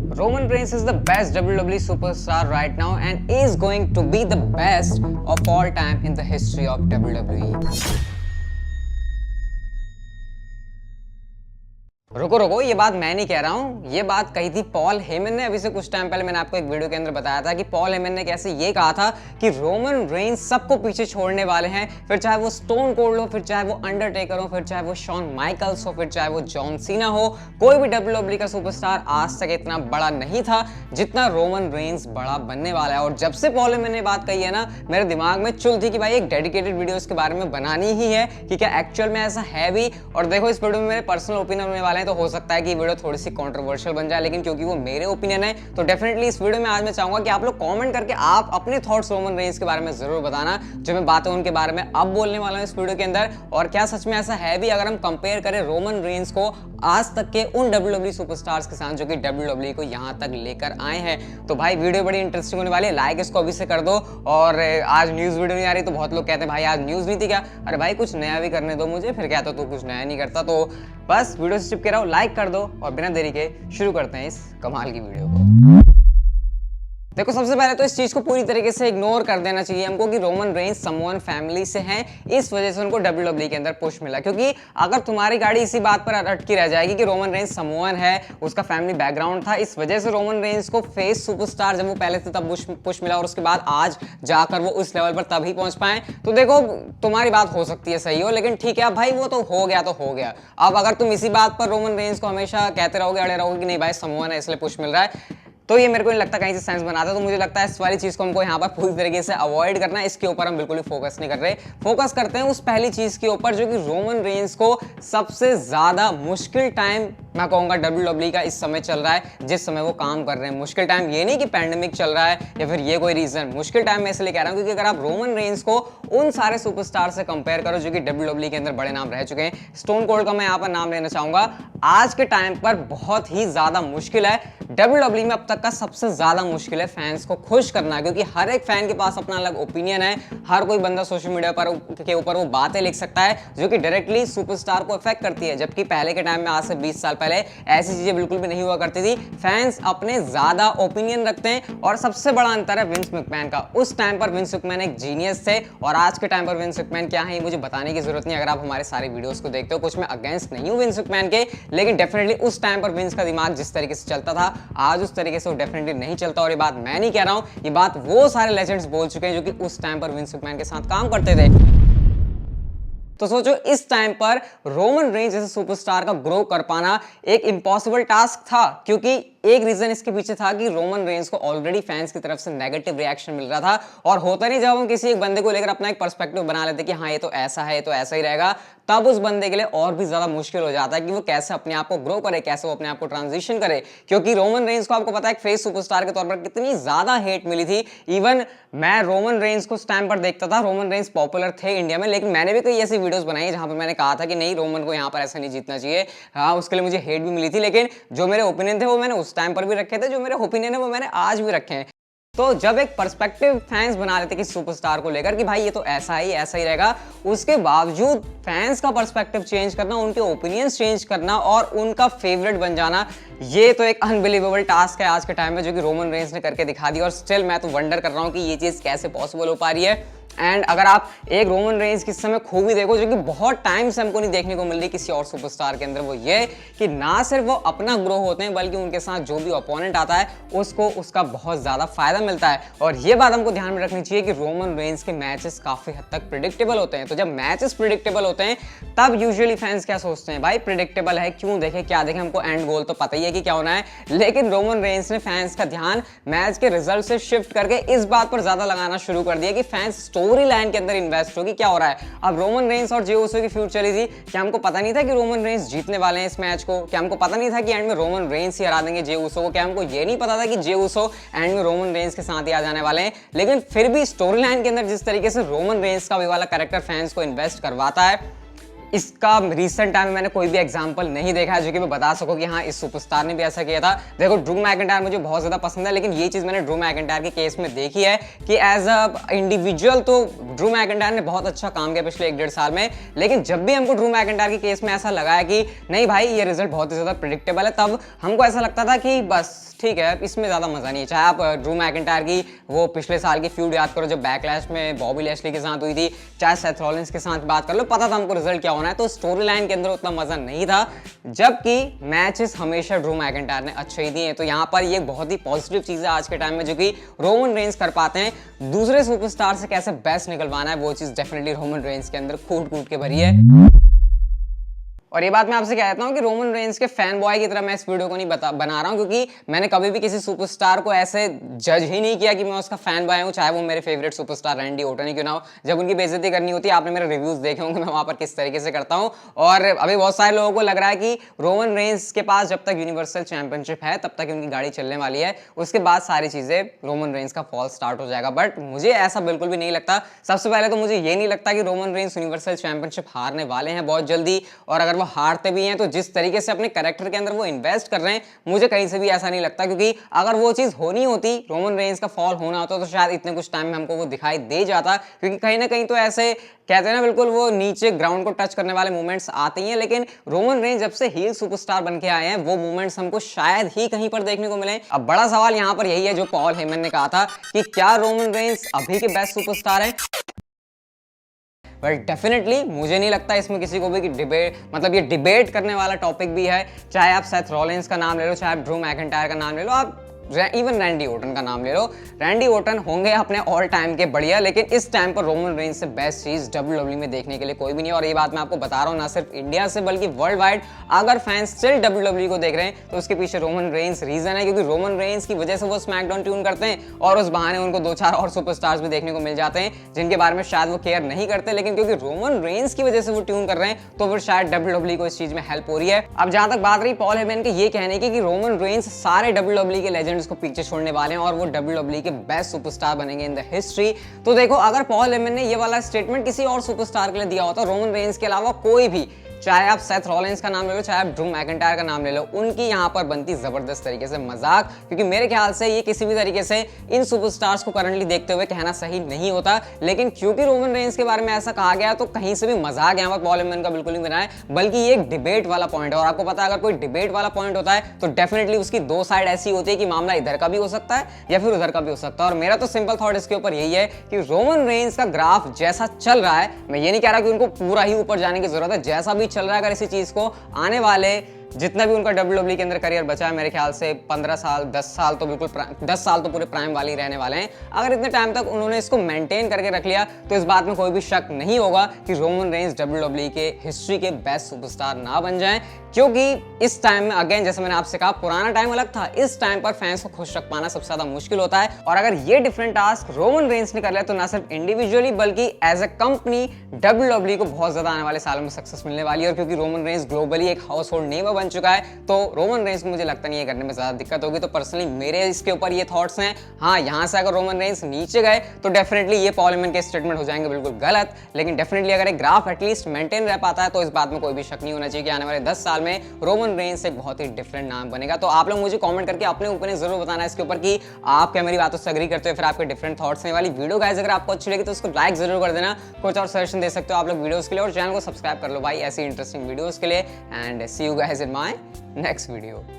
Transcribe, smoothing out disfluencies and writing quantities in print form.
Roman Reigns is the best WWE superstar right now and is going to be the best of all time in the history of WWE. रुको रुको, ये बात मैं नहीं कह रहा हूँ, ये बात कही थी पॉल हेमन ने। अभी से कुछ टाइम पहले मैंने आपको एक वीडियो के अंदर बताया था कि पॉल हेमन ने कैसे ये कहा था कि रोमन रेंस सबको पीछे छोड़ने वाले हैं, फिर चाहे वो स्टोन कोल्ड हो, फिर चाहे वो अंडरटेकर हो, फिर चाहे वो शॉन माइकल्स हो, फिर चाहे वो जॉन सीना हो, कोई भी डब्ल्यूडब्ल्यूई का सुपरस्टार आज तक इतना बड़ा नहीं था जितना रोमन रेंस बड़ा बनने वाला है। और जब से पॉल हेमन ने बात कही है ना, मेरे दिमाग में चुल थी कि भाई एक डेडिकेटेड वीडियो इसके बारे में बनानी ही है कि क्या एक्चुअल में ऐसा है भी। और देखो, इस वीडियो में मेरे पर्सनल ओपिनियन होने वाले हैं, तो हो सकता है कि वीडियो थोड़ी सी कंट्रोवर्शियल बन जाए, लेकिन क्योंकि वो मेरे ओपिनियन है तो डेफिनेटली इस वीडियो में आज मैं चाहूंगा कि आप लोग कमेंट करके आप अपने थॉट्स रोमन रेंस के बारे में जरूर बताना। जो मैं बातें उनके बारे में अब बोलने वाला हूं इस वीडियो के अंदर, और क्या सच में ऐसा है भी अगर हम कंपेयर करें रोमन रेंस को आज तक के उन डब्ल्यूडब्ल्यूई सुपरस्टार्स के साथ जो कि डब्ल्यूडब्ल्यूई को यहां तक लेकर आए हैं। तो भाई वीडियो बड़ी इंटरेस्टिंग होने वाली है, लाइक इसको अभी से कर दो। और आज न्यूज वीडियो नहीं आ रही तो बहुत लोग कहते हैं भाई आज न्यूज नहीं थी क्या? अरे भाई कुछ नया भी करने दो मुझे, फिर कहता तू कुछ नया नहीं करता। तो बस वीडियो से चिपके रहो, लाइक कर दो और बिना देरी के शुरू करते हैं इस कमाल की वीडियो को। देखो, सबसे पहले तो इस चीज को पूरी तरीके से इग्नोर कर देना चाहिए हमको कि रोमन रेंस समवन फैमिली से हैं, इस वजह से उनको डब्ल्यूडब्ल्यूई के अंदर पुश मिला। क्योंकि अगर तुम्हारी गाड़ी इसी बात पर अटकी रह जाएगी कि रोमन रेंस समवन है, उसका फैमिली बैकग्राउंड था, इस वजह से रोमन रेंस को फेस सुपरस्टार जब वो पहले से तब पुश मिला और उसके बाद आज जाकर वो उस लेवल पर तभी पहुंच पाए, तो देखो तुम्हारी बात हो सकती है सही हो, लेकिन ठीक है भाई, वो तो हो गया तो हो गया। अब अगर तुम इसी बात पर रोमन रेंस को हमेशा कहते रहोगे, अड़े रहोगे कि नहीं भाई समवन है इसलिए पुश मिल रहा है, तो ये मेरे को नहीं लगता कहीं से सेंस बनाता है। तो मुझे लगता है इस वाली चीज को हमको यहाँ पर पूरी तरीके से अवॉइड करना है, इसके ऊपर हम बिल्कुल भी फोकस नहीं कर रहे। फोकस करते हैं उस पहली चीज के ऊपर जो कि रोमन रेंस को सबसे ज्यादा मुश्किल टाइम मैं कहूंगा डब्ल्यूडब्ल्यूई का इस समय चल रहा है, जिस समय वो काम कर रहे हैं। मुश्किल टाइम ये नहीं कि पैंडेमिक चल रहा है या फिर ये कोई रीजन, मुश्किल टाइम मैं इसलिए कह रहा हूं क्योंकि अगर आप रोमन रेंस को उन सारे सुपरस्टार से कंपेयर करो जो कि डब्ल्यूडब्ल्यूई के अंदर बड़े नाम रह चुके हैं, स्टोन कोल्ड का मैं यहाँ पर नाम लेना चाहूंगा, आज के टाइम पर बहुत ही ज्यादा मुश्किल है। डब्ल्यूडब्ल्यूई में अब तक का सबसे ज्यादा मुश्किल है फैंस को खुश करना, क्योंकि हर एक फैन के पास अपना अलग ओपिनियन है। हर कोई बंदा सोशल मीडिया पर के ऊपर वो बातें लिख सकता है जो कि डायरेक्टली सुपरस्टार को इफेक्ट करती है, जबकि पहले के टाइम में आज से 20 साल पहले ऐसी चीजें बिल्कुल भी नहीं हुआ करती थी। फैंस अपने ज्यादा ओपिनियन रखते हैं, और सबसे बड़ा अंतर है विंस मैकमैन का। उस टाइम पर विंस मैकमैन एक जीनियस थे और आज के टाइम पर विंस मैकमैन क्या है मुझे बताने की जरूरत नहीं। अगर आप हमारे सारे वीडियोस को देखते हो, कुछ मैं अगेंस्ट नहीं हूं विंस मैकमैन के, लेकिन डेफिनेटली उस टाइम पर विंस का दिमाग जिस तरीके से चलता था आज उस तरीके से वो डेफिनेटली नहीं चलता। और ये बात मैं नहीं कह रहा हूं, ये बात वो सारे लेजेंड्स बोल चुके हैं जो कि उस टाइम पर विंस मैकमैन के साथ काम करते थे। तो सोचो, इस टाइम पर रोमन रेंस जैसे सुपरस्टार का ग्रो कर पाना एक इम्पॉसिबल टास्क था, क्योंकि एक रीजन इसके पीछे था कि रोमन रेंस को ऑलरेडी फैंस की तरफ से नेगेटिव रिएक्शन मिल रहा था। और होता नहीं, जब हम किसी एक बंदे को लेकर अपना एक पर्सपेक्टिव बना लेते कि हाँ ये तो ऐसा है, ये तो ऐसा ही रहेगा, तब उस बंदे के लिए और भी ज्यादा मुश्किल हो जाता है कि वो कैसे अपने आप को ग्रो करे, कैसे वो अपने आप को ट्रांजिशन करे। क्योंकि रोमन रेंस को आपको पता है एक फेस सुपरस्टार के तौर पर कितनी ज्यादा हेट मिली थी। इवन मैं रोमन रेंस को उस टाइम पर देखता था, रोमन रेंस पॉपुलर थे इंडिया में, लेकिन मैंने भी कई ऐसी वीडियोस बनाई है जहां पर मैंने कहा था कि नहीं रोमन को यहाँ पर ऐसा नहीं जीतना चाहिए। हाँ, उसके लिए मुझे हेट भी मिली थी, लेकिन जो मेरे ओपिनियन थे वो मैंने उस टाइम पर भी रखे थे, जो मेरे ओपिनियन है वो मैंने आज भी रखे हैं। तो जब एक पर्सपेक्टिव फैंस बना लेते कि सुपरस्टार को लेकर कि भाई ये तो ऐसा ही रहेगा, उसके बावजूद फैंस का पर्सपेक्टिव चेंज करना, उनके ओपिनियंस चेंज करना और उनका फेवरेट बन जाना, ये तो एक अनबिलीवेबल टास्क है आज के टाइम में, जो कि रोमन रेंस ने करके दिखा दिया। और स्टिल मैं तो वंडर कर रहा हूं कि ये चीज कैसे पॉसिबल हो पा रही है। एंड अगर आप एक रोमन रेंस किस समय खूबी देखो जो कि बहुत टाइम से हमको नहीं देखने को मिल रही किसी और सुपरस्टार के अंदर, वो ये कि ना सिर्फ वो अपना ग्रो होते हैं बल्कि उनके साथ जो भी ओपोनेंट आता है उसको उसका बहुत ज्यादा फायदा मिलता है। और ये बात हमको ध्यान में रखनी चाहिए कि रोमन रेंस के मैचेस काफी हद तक प्रिडिक्टेबल होते हैं। तो जब मैचेस प्रिडिक्टेबल होते हैं तब यूजुअली फैंस क्या सोचते हैं, भाई प्रिडिक्टेबल है क्यों देखे क्या देखे, हमको एंड गोल तो पता ही है कि क्या होना है। लेकिन रोमन रेंस ने फैंस का ध्यान मैच के रिजल्ट से शिफ्ट करके इस बात पर ज्यादा लगाना शुरू कर दिया कि फैंस स्टोरी लाइन के अंदर इन्वेस्ट होगी क्या हो रहा है। अब रोमन रेंस और जे उसो की फ्यूड चली थी, क्या हमको पता नहीं था कि रोमन रेंस जीतने वाले हैं इस मैच को? क्या हमको पता नहीं था कि एंड में रोमन रेंस ही हरा देंगे जे उसो को? क्या हमको ये नहीं पता था कि जे उसो एंड में रोमन रेंस के साथ ही आ जाने वाले हैं? लेकिन फिर भी स्टोरी लाइन के अंदर जिस तरीके से रोमन रेंस का भी वाला कैरेक्टर फैंस को इन्वेस्ट करवाता है, इसका रिसेंट टाइम में मैंने कोई भी एग्जांपल नहीं देखा है जो कि मैं बता सकूं कि हाँ इस सुपरस्टार ने भी ऐसा किया था। देखो, ड्रू मैकिंटायर मुझे बहुत ज्यादा पसंद है, लेकिन ये चीज मैंने ड्रू मैकिंटायर के केस में देखी है कि एज अ इंडिविजुअल तो ड्रू मैकिंटायर ने बहुत अच्छा काम किया पिछले 1-1.5 साल में। लेकिन जब भी हमको ड्रू मैकिंटायर के केस में ऐसा लगा है कि नहीं भाई ये रिजल्ट बहुत ही ज्यादा प्रिडिक्टेबल है, तब हमको ऐसा लगता था कि बस ठीक है, इसमें ज़्यादा मज़ा नहीं है। चाहे आप ड्रू मैकिंटायर की वो पिछले साल की फ्यूड याद करो जब बैकलैश में बॉबी लैशली के साथ हुई थी, चाहे सेथ रॉलिंस के साथ बात कर लो, पता था हमको रिजल्ट क्या होना है, तो स्टोरी लाइन के अंदर उतना मज़ा नहीं था, जबकि मैचेस हमेशा ड्रू मैकिंटायर ने अच्छे ही दिए। तो यहाँ पर ये बहुत ही पॉजिटिव चीज़ है आज के टाइम में जो कि रोमन रेंस कर पाते हैं। दूसरे सुपरस्टार से कैसे बेस्ट निकलवाना है वो चीज़ डेफिनेटली रोमन रेंस के अंदर कूट कूट के भरी है। और ये बात मैं आपसे कहता हूँ कि रोमन रेंस के फैन बॉय की तरह मैं इस वीडियो को नहीं बना रहा हूँ, क्योंकि मैंने कभी भी किसी सुपरस्टार को ऐसे जज ही नहीं किया कि मैं उसका फैन बॉय हूँ, चाहे वो मेरे फेवरेट सुपरस्टार रैंडी ऑर्टन ही क्यों ना हो। जब उनकी बेइज्जती करनी होती है, आपने मेरे रिव्यूज देखे होंगे मैं वहाँ पर किस तरीके से करता हूँ। और अभी बहुत सारे लोगों को लग रहा है कि रोमन रेंस के पास जब तक यूनिवर्सल चैंपियनशिप है तब तक उनकी गाड़ी चलने वाली है, उसके बाद सारी चीज़ें रोमन रेंस का फॉल स्टार्ट हो जाएगा। बट मुझे ऐसा बिल्कुल भी नहीं लगता। सबसे पहले तो मुझे ये नहीं लगता कि रोमन रेंस यूनिवर्सल चैंपियनशिप हारने वाले हैं बहुत जल्दी, और अगर वो हारते भी हैं तो जिस तरीके से अपने कैरेक्टर के अंदर वो इन्वेस्ट कर रहे हैं, मुझे कहीं से भी ऐसा नहीं लगता। क्योंकि अगर वो चीज होनी होती, रोमन रेंस का फॉल होना होता, तो शायद इतने कुछ टाइम में हमको वो दिखाई दे जाता। क्योंकि कहीं ना कहीं तो ऐसे कहते हैं ना, बिल्कुल वो नीचे ग्राउंड को टच करने वाले मूवमेंट्स आते ही हैं, लेकिन रोमन रेंस जब से हील सुपरस्टार बन के आए हैं वो मूवमेंट्स हमको शायद ही कहीं पर देखने को मिले। अब बड़ा सवाल यहाँ पर यही है जो पॉल हेमन ने कहा था कि क्या रोमन रेंस अभी के बेस्ट सुपरस्टार है। बट डेफिनेटली मुझे नहीं लगता इसमें किसी को भी कि डिबेट, मतलब ये डिबेट करने वाला टॉपिक भी है। चाहे आप सेथ रॉलिंस का नाम ले लो, चाहे आप ड्रू मैकिंटायर का नाम ले लो, आप इवन रैंडी ऑर्टन का नाम ले लो, रैंडी ऑर्टन होंगे अपने ऑल टाइम के बढ़िया, लेकिन इस टाइम पर रोमन रेंस से बेस्ट चीज डब्ल्यूडब्ल्यूई में देखने के लिए कोई भी नहीं। और ये बात मैं आपको बता रहा हूँ ना सिर्फ इंडिया से बल्कि वर्ल्ड वाइड, अगर फैंस स्टिल डब्ल्यूडब्ल्यूई को देख रहे हैं तो उसके पीछे रोमन रेंस रीजन है। क्योंकि रोमन रेंस की वजह से वो स्मैकडाउन ट्यून करते हैं और उस बहाने उनको 2-4 और सुपरस्टार्स भी देखने को मिल जाते हैं जिनके बारे में शायद वो केयर नहीं करते, लेकिन क्योंकि रोमन रेंस की वजह से वो ट्यून कर रहे हैं तो फिर शायद डब्ल्यूडब्ल्यूई को इस चीज में हेल्प हो रही है। अब जहां तक बात रही पॉल हेमन के ये कहने की कि रोमन रेंस सारे डब्ल्यूडब्ल्यूई के लेजेंड्स को पीछे छोड़ने वाले हैं और वो डब्ल्यूडब्ल्यूई के बेस्ट सुपरस्टार बनेंगे इन द हिस्ट्री, तो देखो अगर पॉल हेमन ने ये वाला स्टेटमेंट किसी और सुपरस्टार के लिए दिया होता, रोमन रेंस के अलावा कोई भी, चाहे आप सेथ रॉलिंस का नाम ले लो, चाहे आप ड्रू मैकिंटायर का नाम ले लो, उनकी यहाँ पर बनती जबरदस्त तरीके से मजाक। क्योंकि मेरे ख्याल से ये किसी भी तरीके से इन सुपरस्टार्स को करंटली देखते हुए कहना सही नहीं होता, लेकिन क्योंकि रोमन रेंस के बारे में ऐसा कहा गया तो कहीं से भी मजाक यहाँ पर पॉल हेमन का बिल्कुल नहीं बना है, बल्कि ये एक डिबेट वाला पॉइंट है। और आपको पता है अगर कोई डिबेट वाला पॉइंट होता है तो डेफिनेटली उसकी दो साइड ऐसी होती है कि मामला इधर का भी हो सकता है या फिर उधर का भी हो सकता है। और मेरा तो सिंपल थॉट इसके ऊपर यही है कि रोमन रेंस का ग्राफ जैसा चल रहा है, मैं ये नहीं कह रहा कि उनको पूरा ही ऊपर जाने की जरूरत है, जैसा भी चल रहा है, अगर इसी चीज को आने वाले जितना भी उनका डब्ल्यूडब्ल्यूई के अंदर करियर बचा है, मेरे ख्याल से 15 साल 10 साल तो बिल्कुल 10 साल तो पूरे प्राइम वाले ही रहने वाले हैं, अगर इतने टाइम तक उन्होंने इसको मेंटेन करके रख लिया तो इस बात में कोई भी शक नहीं होगा कि रोमन रेंस डब्ल्यूडब्ल्यूई के हिस्ट्री के बेस्ट सुपरस्टार ना बन जाएं। क्योंकि इस टाइम में अगेन जैसे मैंने आपसे कहा पुराना टाइम अलग था, इस टाइम पर फैंस को खुश रख पाना सबसे ज्यादा मुश्किल होता है। और अगर ये डिफरेंट टास्क रोमन रेंस ने कर लिया तो ना सिर्फ इंडिविजुअली बल्कि एज अ कंपनी डब्ल्यूडब्ल्यूई को बहुत ज्यादा आने वाले सालों में सक्सेस मिलने वाली है। और क्योंकि रोमन रेंस ग्लोबली एक हाउस होल्ड नेम बन चुका है तो रोमन रेंस को मुझे लगता नहीं है करने में ज्यादा दिक्कत होगी। तो पर्सनली मेरे इसके ऊपर ये थॉट्स हैं। हाँ, यहाँ से अगर रोमन रेंस नीचे गए तो डेफिनेटली ये पॉल हेमन के स्टेटमेंट हो जाएंगे बिल्कुल गलत, लेकिन डेफिनेटली अगर एक ग्राफ एटलीस्ट मेंटेन रह पाता है तो इस बात में कोई भी शक नहीं होना चाहिए कि आने वाले 10 साल में रोमन रेंस एक बहुत ही डिफरेंट नाम बनेगा। तो आप लोग मुझे कमेंट करके अपने ओपिनियन जरूर बताना इसके ऊपर कि आप क्या मेरी बातों से एग्री करते हो, फिर आपके डिफरेंट थॉट्स हैं। वाली वीडियो गाइस अगर आपको अच्छी लगी तो उसको लाइक जरूर कर देना, कुछ और सजेशन दे सकते हो आप लोग वीडियोस के लिए, और चैनल को सब्सक्राइब कर लो भाई ऐसी इंटरेस्टिंग वीडियोस के लिए। And see you guys in my next video.